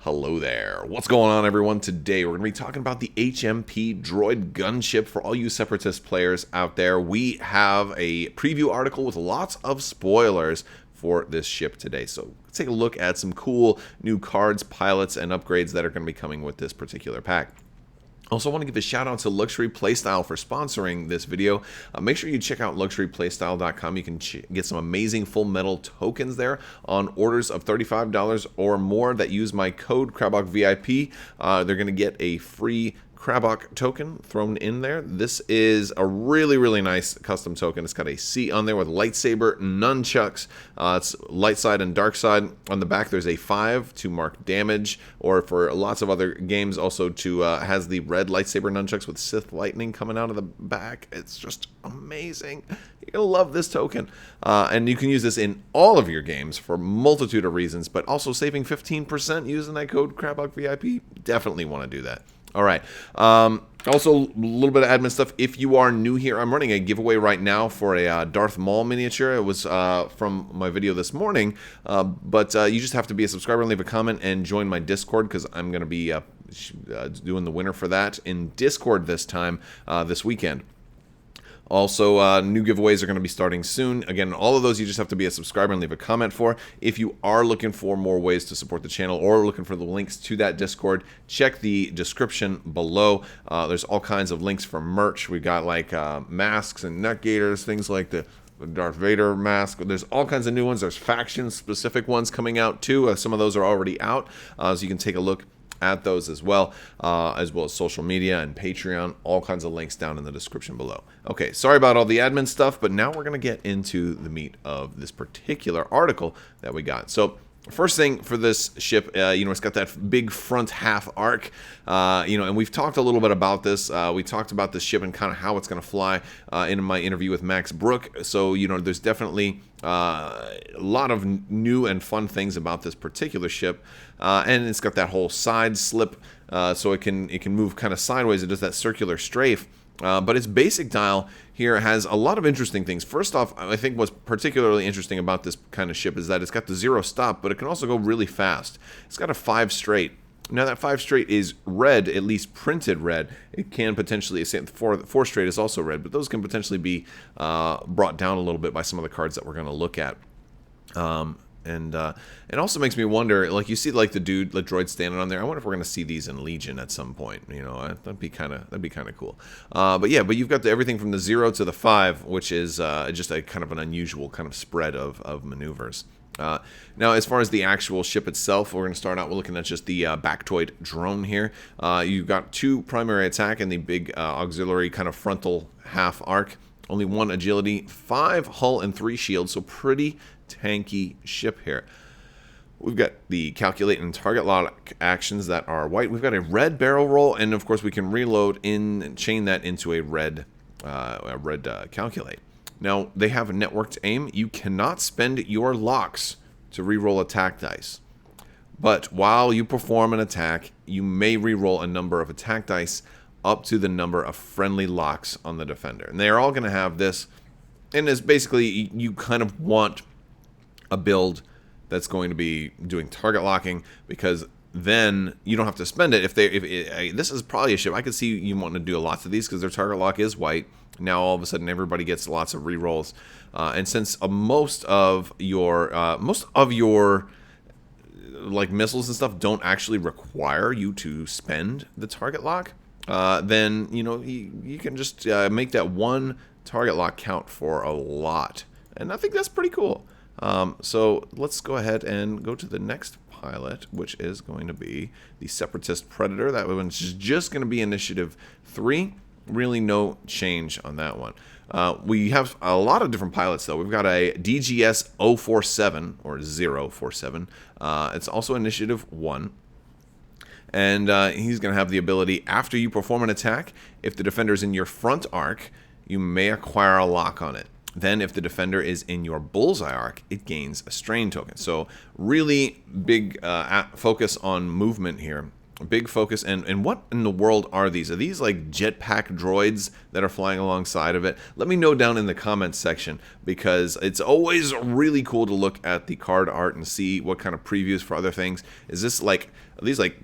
Hello there. What's going on, everyone? Today we're going to be talking about the HMP Droid Gunship. For all you Separatist players out there, we have a preview article with lots of spoilers for this ship today. So let's take a look at some cool new cards, pilots, and upgrades that are going to be coming with this particular pack. Also, want to give a shout out to Luxury Playstyle for sponsoring this video. Make sure you check out luxuryplaystyle.com. You can get some amazing full metal tokens there on orders of $35 or more that use my code Crabbok VIP. They're going to get a free Crabbok token thrown in there. This is a really nice custom token. It's got a C on there with lightsaber nunchucks. It's light side and dark side. On the back there's a 5 to mark damage, or for lots of other games also to has the red lightsaber nunchucks with Sith lightning coming out of the back. It's just amazing. You're gonna love this token, and you can use this in all of your games for a multitude of reasons, but also saving 15% using that code Crabbok VIP. Definitely want to do that. All right. Also, a little bit of admin stuff. If you are new here, I'm running a giveaway right now for a Darth Maul miniature. It was from my video this morning, but you just have to be a subscriber and leave a comment and join my Discord, because I'm going to be doing the winner for that in Discord this time, this weekend. Also, new giveaways are going to be starting soon. Again, all of those you just have to be a subscriber and leave a comment for. If you are looking for more ways to support the channel or looking for the links to that Discord, check the description below. There's all kinds of links for merch. We got like masks and neck gaiters, things like the Darth Vader mask. There's all kinds of new ones. There's faction-specific ones coming out too. Some of those are already out, so you can take a look at those as well as social media and Patreon. All kinds of links down in the description below. Okay, sorry about all the admin stuff, but now we're going to get into the meat of this particular article that we got. So first thing for this ship, it's got that big front half arc, and we've talked a little bit about this. We talked about this ship and kind of how it's going to fly in my interview with Max Brook. So, there's definitely a lot of new and fun things about this particular ship, and it's got that whole side slip, so it can move kind of sideways. It does that circular strafe. But its basic dial here has a lot of interesting things. First off, I think what's particularly interesting about this kind of ship is that it's got the 0 stop, but it can also go really fast. It's got a 5 straight. Now that 5 straight is red, at least printed red. It can potentially, 4 straight is also red, but those can potentially be brought down a little bit by some of the cards that we're going to look at. And it also makes me wonder, like, you see like the droid standing on there. I wonder if we're going to see these in Legion at some point. That'd be kind of cool. But you've got everything from the 0 to the 5, which is just a kind of an unusual kind of spread of maneuvers. Now, as far as the actual ship itself, we're going to start out looking at just the Bactoid drone here. You've got 2 primary attack and the big auxiliary kind of frontal half arc. Only 1 agility, 5 hull, and 3 shields, so pretty tanky ship here. We've got the calculate and target lock actions that are white. We've got a red barrel roll, and of course we can reload and chain that into a red calculate. Now, they have a networked aim. You cannot spend your locks to reroll attack dice. But while you perform an attack, you may reroll a number of attack dice up to the number of friendly locks on the defender. And they're all going to have this. And it's basically, you kind of want a build that's going to be doing target locking, because then you don't have to spend it. This is probably a ship I could see you wanting to do lots of these, because their target lock is white. Now all of a sudden everybody gets lots of rerolls, and since most of your like missiles and stuff don't actually require you to spend the target lock, then you can just make that 1 target lock count for a lot, and I think that's pretty cool. So let's go ahead and go to the next pilot, which is going to be the Separatist Predator. That one's just going to be Initiative 3. Really no change on that one. We have a lot of different pilots, though. We've got a DGS 047, or 047. It's also Initiative 1. And he's going to have the ability, after you perform an attack, if the defender is in your front arc, you may acquire a lock on it. Then if the defender is in your bullseye arc, it gains a strain token. So really big focus on movement here. Big focus. And what in the world are these? Are these like jetpack droids that are flying alongside of it? Let me know down in the comments section, because it's always really cool to look at the card art and see what kind of previews for other things. Is this like, are these like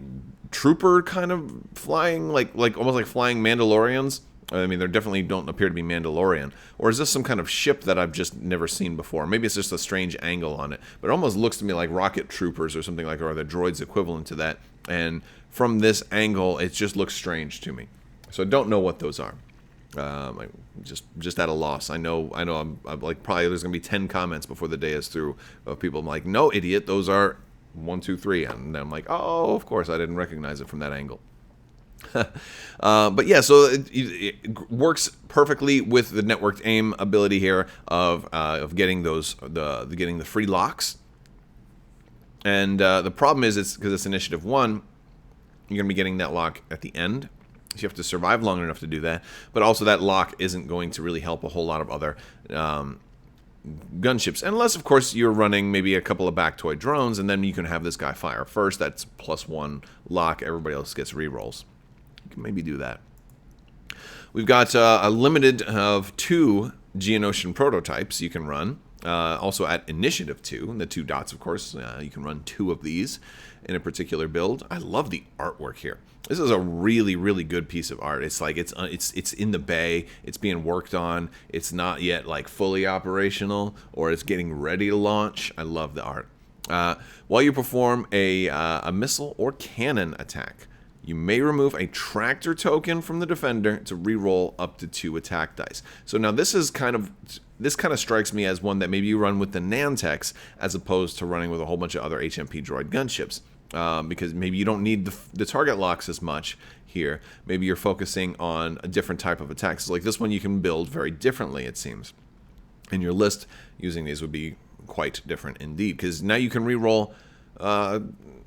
trooper kind of flying, like almost like flying Mandalorians? I mean, they definitely don't appear to be Mandalorian. Or is this some kind of ship that I've just never seen before? Maybe it's just a strange angle on it. But it almost looks to me like rocket troopers or something like, or the droids equivalent to that. And from this angle, it just looks strange to me. So I don't know what those are. I'm just at a loss. I know. I'm like, probably there's gonna be 10 comments before the day is through of people. I'm like, no, idiot, those are 1, 2, 3, and I'm like, oh, of course, I didn't recognize it from that angle. But yeah, so it works perfectly with the networked aim ability here of getting those getting the free locks. And the problem is, it's because it's initiative 1, you're gonna be getting that lock at the end. So you have to survive long enough to do that. But also that lock isn't going to really help a whole lot of other gunships, unless of course you're running maybe a couple of back toy drones, and then you can have this guy fire first. That's +1 lock. Everybody else gets rerolls. You can maybe do that. We've got a limited of 2 Geonosian prototypes you can run. Also at initiative 2, and the 2 dots, of course, you can run 2 of these in a particular build. I love the artwork here. This is a really, really good piece of art. It's like it's in the bay. It's being worked on. It's not yet like fully operational, or it's getting ready to launch. I love the art. While you perform a missile or cannon attack, you may remove a tractor token from the defender to reroll up to 2 attack dice. So now this kind of strikes me as one that maybe you run with the Nantex as opposed to running with a whole bunch of other HMP Droid gunships, because maybe you don't need the target locks as much here. Maybe you're focusing on a different type of attacks. Like this one, you can build very differently, it seems. And your list using these would be quite different indeed, because now you can reroll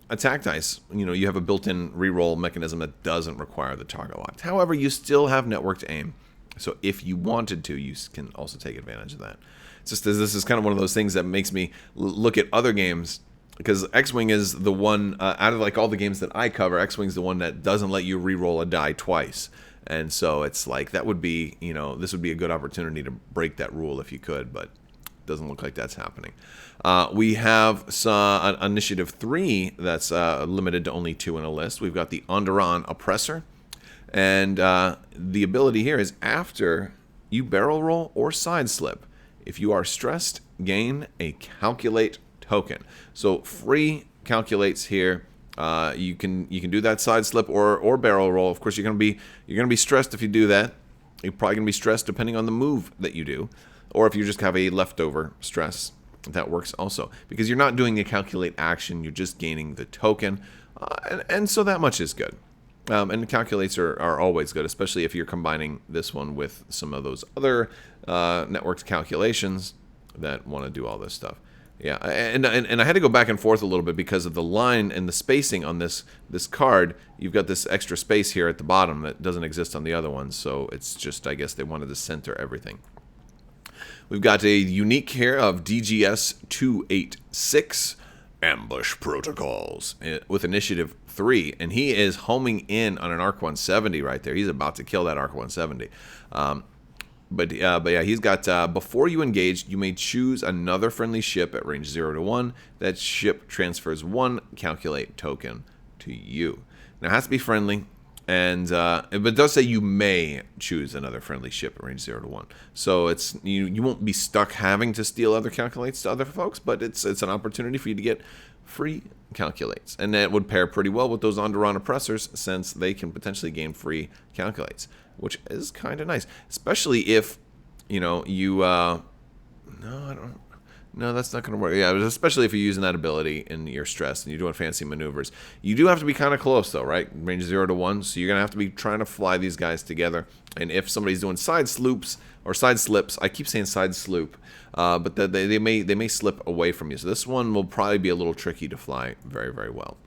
attack dice. You know, you have a built-in reroll mechanism that doesn't require the target lock. However, you still have networked aim, so if you wanted to, you can also take advantage of that. It's just this is kind of one of those things that makes me look at other games, because X-Wing is the one out of like all the games that I cover, X-Wing's the one that doesn't let you reroll a die twice. And so it's like, that would be, you know, this would be a good opportunity to break that rule if you could, but doesn't look like that's happening. We have Initiative 3 that's limited to only 2 in a list. We've got the Onderon Oppressor. And the ability here is after you barrel roll or side slip, if you are stressed, gain a calculate token. So free calculates here. You can do that side slip or barrel roll. Of course, you're gonna be stressed if you do that. You're probably gonna be stressed depending on the move that you do. Or if you just have a leftover stress, that works also. Because you're not doing the calculate action, you're just gaining the token. And so that much is good. And the calculates are always good, especially if you're combining this one with some of those other networked calculations that want to do all this stuff. Yeah, and I had to go back and forth a little bit because of the line and the spacing on this card. You've got this extra space here at the bottom that doesn't exist on the other ones, so it's just, I guess they wanted to center everything. We've got a unique here of DGS 286, Ambush Protocols, with Initiative 3, and he is homing in on an ARC 170 right there. He's about to kill that ARC 170. But yeah, he's got, before you engage, you may choose another friendly ship at range 0 to 1. That ship transfers 1 calculate token to you. Now, it has to be friendly. And but it does say you may choose another friendly ship at range 0 to 1. So it's you won't be stuck having to steal other calculates to other folks, but it's an opportunity for you to get free calculates. And that would pair pretty well with those Onderon oppressors, since they can potentially gain free calculates, which is kind of nice, especially if you No, that's not going to work. Yeah, especially if you're using that ability and you're stressed and you're doing fancy maneuvers. You do have to be kind of close, though, right? Range 0 to 1, so you're going to have to be trying to fly these guys together. And if somebody's doing side sloops or side slips, I keep saying side sloop, but they may slip away from you. So this one will probably be a little tricky to fly very, very well.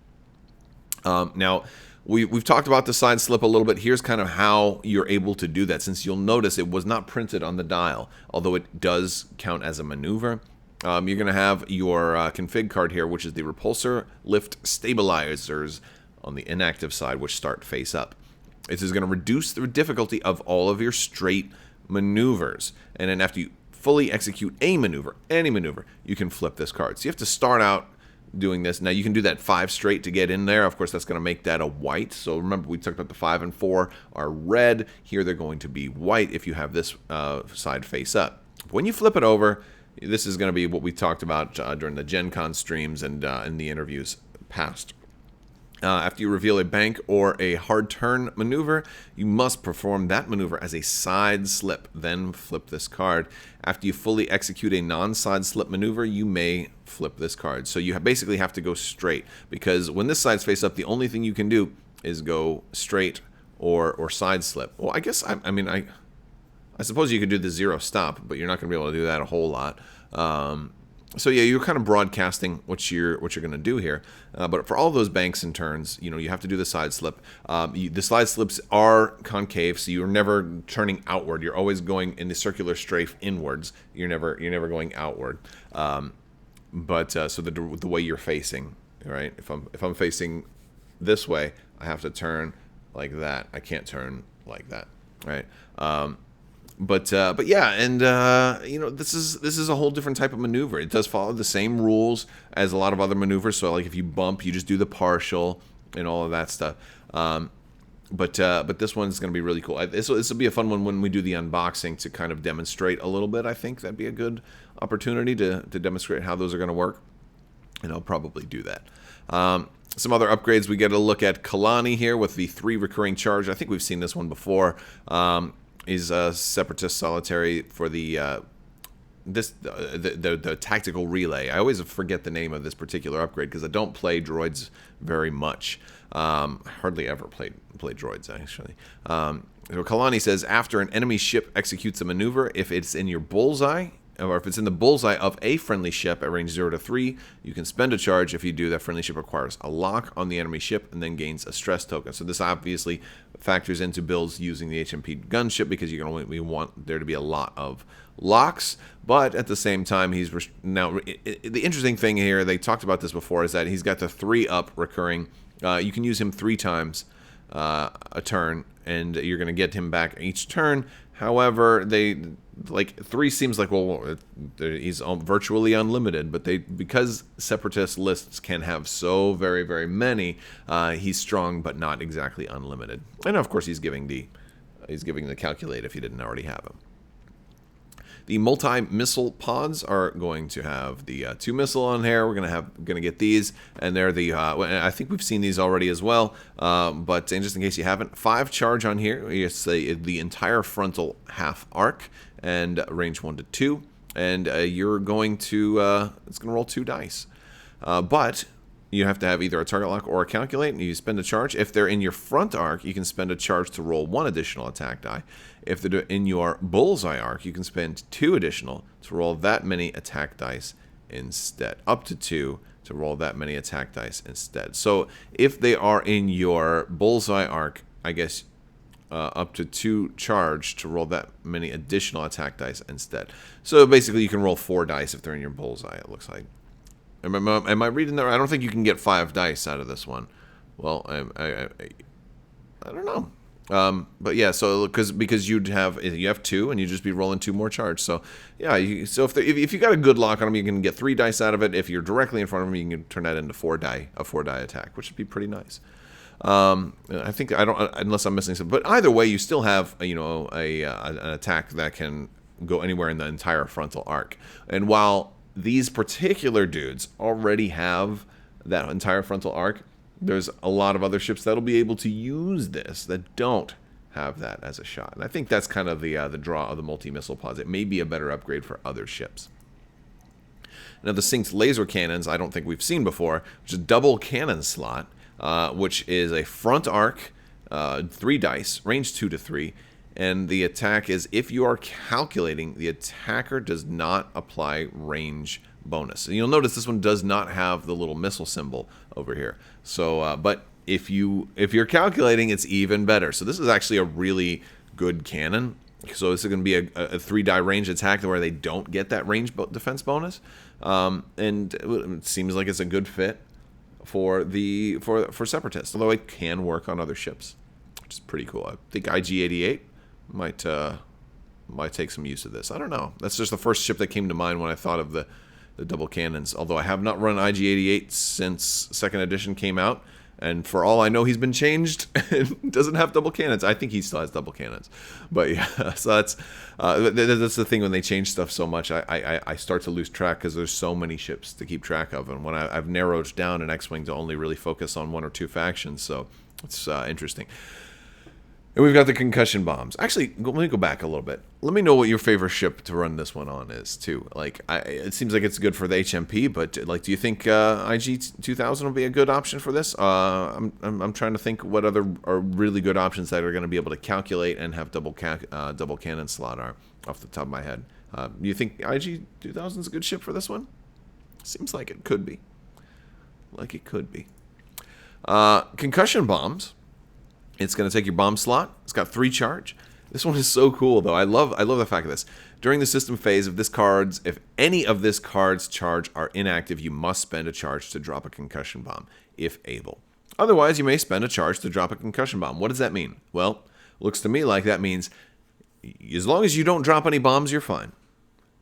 Now, we've talked about the side slip a little bit. Here's kind of how you're able to do that, since you'll notice it was not printed on the dial, although it does count as a maneuver. You're going to have your config card here, which is the repulsor lift stabilizers on the inactive side, which start face up. This is going to reduce the difficulty of all of your straight maneuvers. And then after you fully execute a maneuver, any maneuver, you can flip this card. So you have to start out doing this. Now you can do that 5 straight to get in there. Of course, that's going to make that a white. So remember, we talked about the 5 and 4 are red. Here they're going to be white if you have this side face up. When you flip it over, this is going to be what we talked about during the Gen Con streams and in the interviews past. After you reveal a bank or a hard turn maneuver, you must perform that maneuver as a side slip, then flip this card. After you fully execute a non-side slip maneuver, you may flip this card. So you basically have to go straight, because when this side's face up, the only thing you can do is go straight or side slip. Well, I guess, I suppose you could do the 0 stop, but you're not going to be able to do that a whole lot. So yeah, you're kind of broadcasting what you're going to do here. But for all those banks and turns, you have to do the side slip. The side slips are concave, so you're never turning outward. You're always going in the circular strafe inwards. You're never going outward. So the way you're facing, right? If I'm facing this way, I have to turn like that. I can't turn like that, right? But yeah, and this is a whole different type of maneuver. It does follow the same rules as a lot of other maneuvers. So like if you bump, you just do the partial and all of that stuff. But this one's going to be really cool. This will be a fun one when we do the unboxing to kind of demonstrate a little bit. I think that'd be a good opportunity to demonstrate how those are going to work, and I'll probably do that. Some other upgrades, we get a look at Kalani here with the 3 recurring charge. I think we've seen this one before. Is a Separatist Solitary for the tactical relay. I always forget the name of this particular upgrade because I don't play droids very much. Hardly ever play droids, actually. So Kalani says, after an enemy ship executes a maneuver, if it's in your bullseye, or if it's in the bullseye of a friendly ship at range 0 to 3, you can spend a charge. If you do, that friendly ship acquires a lock on the enemy ship and then gains a stress token. So this obviously factors into builds using the HMP Gunship, because we want there to be a lot of locks. But at the same time, the interesting thing here, they talked about this before, is that he's got the 3-up recurring. You can use him 3 times a turn, and you're going to get him back each turn. However, 3 seems like, well, he's virtually unlimited, but because Separatist lists can have so very, very many, he's strong but not exactly unlimited. And of course, he's giving the calculate if you didn't already have him. The multi-missile pods are going to have the 2 missile on here. We're gonna get these, and they're the I think we've seen these already as well. But just in case you haven't, 5 charge on here. It's the entire frontal half arc and range 1 to 2, and you're going to it's gonna roll 2 dice, but you have to have either a target lock or a calculate, and you spend a charge. If they're in your front arc, you can spend a charge to roll 1 additional attack die. If they're in your bullseye arc, you can spend 2 additional to roll that many attack dice instead. Up to 2 to roll that many attack dice instead. So if they are in your bullseye arc, I guess up to 2 charge to roll that many additional attack dice instead. So basically you can roll 4 dice if they're in your bullseye, it looks like. Am I reading that? I don't think you can get 5 dice out of this one. Well, I don't know. But yeah, so because you have 2 and you just be rolling 2 more charge. So yeah, so if you got a good lock on them, you can get 3 dice out of it. If you're directly in front of them, you can turn that into 4 die, a 4 die attack, which would be pretty nice. I think I don't, unless I'm missing something. But either way, you still have an attack that can go anywhere in the entire frontal arc. And while these particular dudes already have that entire frontal arc, there's a lot of other ships that'll be able to use this that don't have that as a shot. And I think that's kind of the draw of the multi-missile pods. It may be a better upgrade for other ships. Now the synced laser cannons, I don't think we've seen before, which is a double cannon slot, which is a front arc, 3 dice, range 2 to 3. And the attack is, if you are calculating, the attacker does not apply range bonus. And you'll notice this one does not have the little missile symbol over here. So, but if you're calculating, it's even better. So this is actually a really good cannon. So this is going to be a 3 die range attack where they don't get that range defense bonus. And it seems like it's a good fit for Separatists, although it can work on other ships, which is pretty cool. I think IG-88 might take some use of this. I don't know. That's just the first ship that came to mind when I thought of the double cannons, although I have not run IG-88 since 2nd edition came out. And for all I know, he's been changed and doesn't have double cannons. I think he still has double cannons. But yeah, so that's the thing when they change stuff so much. I start to lose track because there's so many ships to keep track of. And when I've narrowed down an X-Wing to only really focus on 1 or 2 factions. So it's interesting. And we've got the concussion bombs. Actually, let me go back a little bit. Let me know what your favorite ship to run this one on is, too. Like, it seems like it's good for the HMP, but like, do you think IG 2000 will be a good option for this? I'm trying to think what other are really good options that are going to be able to calculate and have double cannon slot are off the top of my head. Do you think IG 2000 is a good ship for this one? Seems like it could be. Concussion bombs. It's going to take your bomb slot. It's got 3 charge. This one is so cool, though. I love the fact of this. During the system phase, if any of this card's charge are inactive, you must spend a charge to drop a concussion bomb, if able. Otherwise, you may spend a charge to drop a concussion bomb. What does that mean? Well, looks to me like that means as long as you don't drop any bombs, you're fine.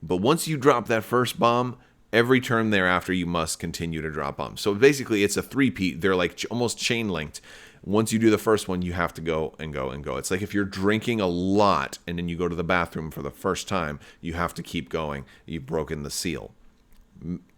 But once you drop that first bomb, every turn thereafter, you must continue to drop bombs. So basically, it's a three-peat. They're like almost chain-linked. Once you do the first one, you have to go and go and go. It's like if you're drinking a lot and then you go to the bathroom for the first time, you have to keep going. You've broken the seal.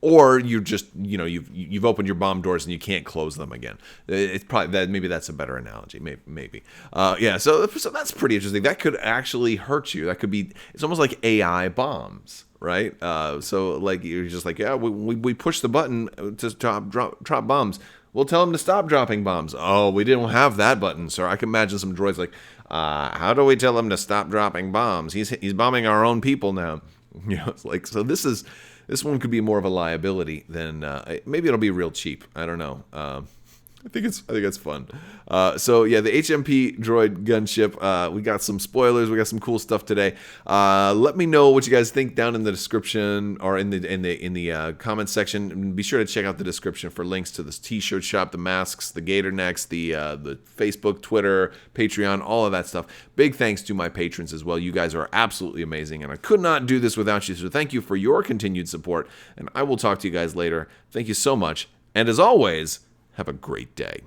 Or you just, you've opened your bomb doors and you can't close them again. It's probably that. Maybe that's a better analogy. Maybe. Yeah. So that's pretty interesting. That could actually hurt you. That could be. It's almost like AI bombs, right? So like you're just like, yeah, we push the button to drop bombs. We'll tell him to stop dropping bombs. Oh, we didn't have that button, sir. I can imagine some droids like, how do we tell him to stop dropping bombs? He's bombing our own people now. It's like, so this one could be more of a liability than maybe it'll be real cheap. I don't know. I think it's fun. So yeah, the HMP Droid Gunship. We got some spoilers. We got some cool stuff today. Let me know what you guys think down in the description or in the comment section. And be sure to check out the description for links to this T-shirt shop, the masks, the gator necks, the Facebook, Twitter, Patreon, all of that stuff. Big thanks to my patrons as well. You guys are absolutely amazing, and I could not do this without you. So thank you for your continued support, and I will talk to you guys later. Thank you so much, and as always, have a great day.